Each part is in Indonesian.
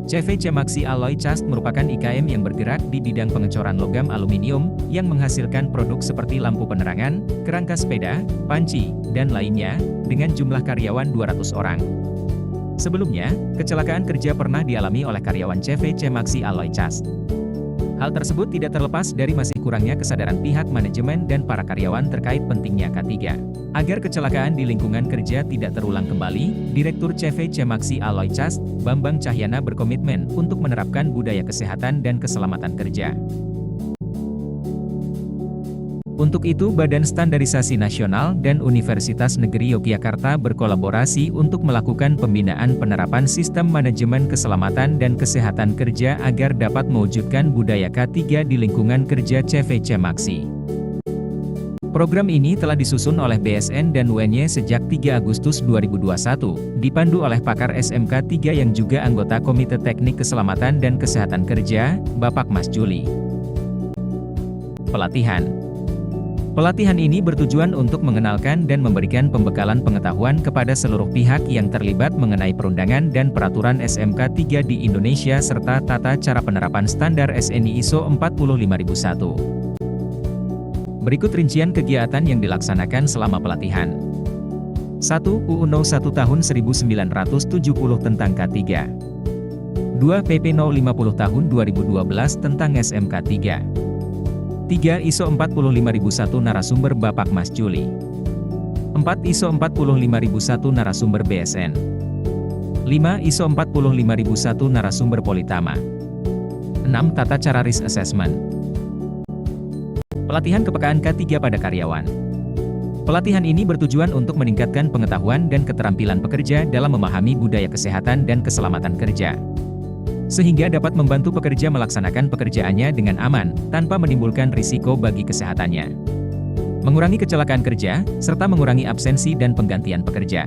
CVC Maxi Alloy Cast merupakan IKM yang bergerak di bidang pengecoran logam aluminium, yang menghasilkan produk seperti lampu penerangan, kerangka sepeda, panci, dan lainnya, dengan jumlah karyawan 200 orang. Sebelumnya, kecelakaan kerja pernah dialami oleh karyawan CVC Maxi Alloy Cast. Hal tersebut tidak terlepas dari masih kurangnya kesadaran pihak manajemen dan para karyawan terkait pentingnya K3. Agar kecelakaan di lingkungan kerja tidak terulang kembali, Direktur CVC Maxi Alloy Cast, Bambang Cahyana berkomitmen untuk menerapkan budaya kesehatan dan keselamatan kerja. Untuk itu Badan Standarisasi Nasional dan Universitas Negeri Yogyakarta berkolaborasi untuk melakukan pembinaan penerapan sistem manajemen keselamatan dan kesehatan kerja agar dapat mewujudkan budaya K3 di lingkungan kerja CVC Maxi. Program ini telah disusun oleh BSN dan UNY sejak 3 Agustus 2021, dipandu oleh pakar SMK 3 yang juga anggota Komite Teknik Keselamatan dan Kesehatan Kerja, Bapak Mas Juli. Pelatihan ini bertujuan untuk mengenalkan dan memberikan pembekalan pengetahuan kepada seluruh pihak yang terlibat mengenai perundangan dan peraturan SMK 3 di Indonesia serta tata cara penerapan standar SNI ISO 45001. Berikut rincian kegiatan yang dilaksanakan selama pelatihan. 1. UU No. 1 Tahun 1970 tentang K3. 2. PP No. 50 Tahun 2012 tentang SMK 3. 3. ISO 45001 narasumber Bapak Mas Juli. 4. ISO 45001 narasumber BSN. 5. ISO 45001 narasumber Politama. 6. Tata cara risk assessment. Pelatihan kepekaan K3 pada karyawan. Pelatihan ini bertujuan untuk meningkatkan pengetahuan dan keterampilan pekerja dalam memahami budaya kesehatan dan keselamatan kerja, sehingga dapat membantu pekerja melaksanakan pekerjaannya dengan aman, tanpa menimbulkan risiko bagi kesehatannya. Mengurangi kecelakaan kerja, serta mengurangi absensi dan penggantian pekerja.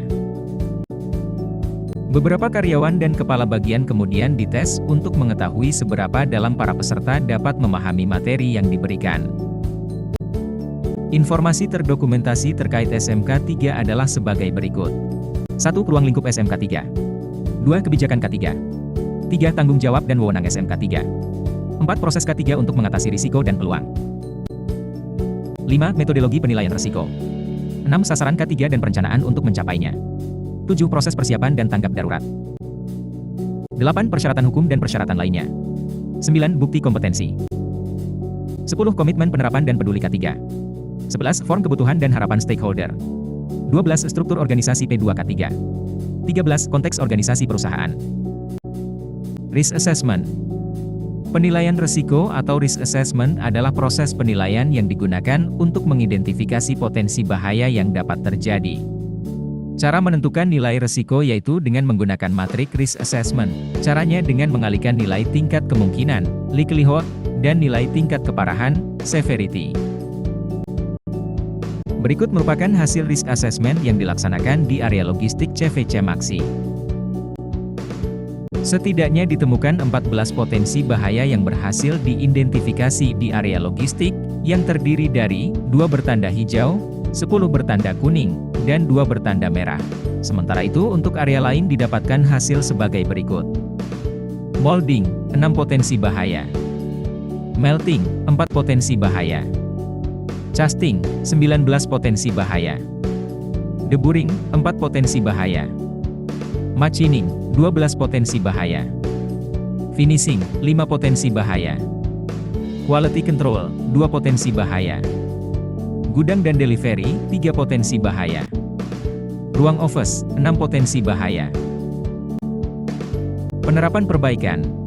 Beberapa karyawan dan kepala bagian kemudian dites untuk mengetahui seberapa dalam para peserta dapat memahami materi yang diberikan. Informasi terdokumentasi terkait SMK 3 adalah sebagai berikut. 1. Ruang lingkup SMK 3. 2. Kebijakan K3. 3. Tanggung jawab dan wewenang SMK 3. 4. Proses K3 untuk mengatasi risiko dan peluang. 5. Metodologi penilaian risiko. 6. Sasaran K3 dan perencanaan untuk mencapainya. 7. Proses persiapan dan tanggap darurat. 8. Persyaratan hukum dan persyaratan lainnya. 9. Bukti kompetensi. 10. Komitmen penerapan dan peduli K3. 11. Form kebutuhan dan harapan stakeholder. 12. Struktur organisasi P2K3. 13. Konteks organisasi perusahaan. Risk Assessment. Penilaian risiko atau risk assessment adalah proses penilaian yang digunakan untuk mengidentifikasi potensi bahaya yang dapat terjadi. Cara menentukan nilai risiko yaitu dengan menggunakan matrik risk assessment. Caranya dengan mengalihkan nilai tingkat kemungkinan, likelihood, dan nilai tingkat keparahan, severity. Berikut merupakan hasil risk assessment yang dilaksanakan di area logistik CVC Maxi. Setidaknya ditemukan 14 potensi bahaya yang berhasil diidentifikasi di area logistik, yang terdiri dari 2 bertanda hijau, 10 bertanda kuning, dan 2 bertanda merah. Sementara itu untuk area lain didapatkan hasil sebagai berikut. Molding, 6 potensi bahaya. Melting, 4 potensi bahaya. Casting, 19 potensi bahaya. Deburring, 4 potensi bahaya. Machining, 12 potensi bahaya. Finishing, 5 potensi bahaya. Quality control, 2 potensi bahaya. Gudang dan delivery, 3 potensi bahaya. Ruang office, 6 potensi bahaya. Penerapan perbaikan.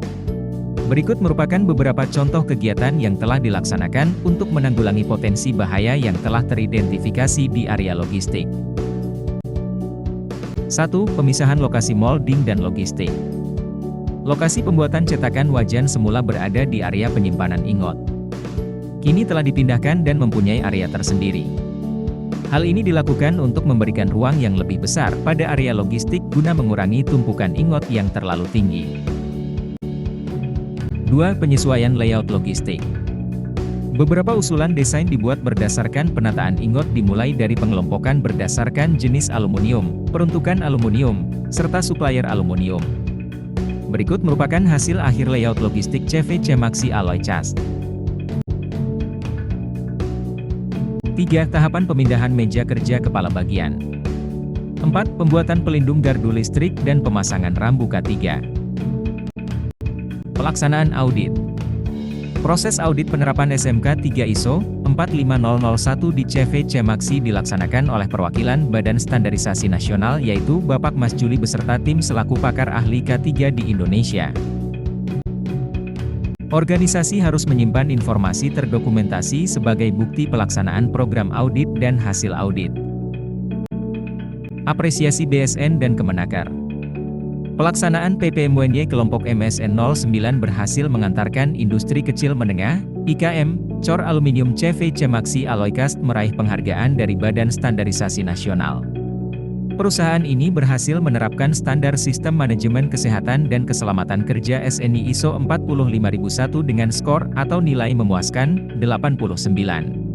Berikut merupakan beberapa contoh kegiatan yang telah dilaksanakan untuk menanggulangi potensi bahaya yang telah teridentifikasi di area logistik. 1. Pemisahan lokasi molding dan logistik. Lokasi pembuatan cetakan wajan semula berada di area penyimpanan ingot. Kini telah dipindahkan dan mempunyai area tersendiri. Hal ini dilakukan untuk memberikan ruang yang lebih besar pada area logistik guna mengurangi tumpukan ingot yang terlalu tinggi. 2. Penyesuaian layout logistik. Beberapa usulan desain dibuat berdasarkan penataan ingot dimulai dari pengelompokan berdasarkan jenis aluminium, peruntukan aluminium, serta supplier aluminium. Berikut merupakan hasil akhir layout logistik CV Cemaxi Alloy Cast. 3. Tahapan pemindahan meja kerja kepala bagian. 4. Pembuatan pelindung gardu listrik dan pemasangan rambu K3. Pelaksanaan audit. Proses audit penerapan SMK 3 ISO 45001 di CV Cemaxi dilaksanakan oleh perwakilan Badan Standarisasi Nasional yaitu Bapak Mas Juli beserta tim selaku pakar ahli K3 di Indonesia. Organisasi harus menyimpan informasi terdokumentasi sebagai bukti pelaksanaan program audit dan hasil audit. Apresiasi BSN dan Kemenaker. Pelaksanaan PPMWNY kelompok MSN 09 berhasil mengantarkan industri kecil menengah, IKM, Cor Aluminium CV Cemaxi Alloy Cast meraih penghargaan dari Badan Standarisasi Nasional. Perusahaan ini berhasil menerapkan standar Sistem Manajemen Kesehatan dan Keselamatan Kerja SNI ISO 45001 dengan skor atau nilai memuaskan, 89.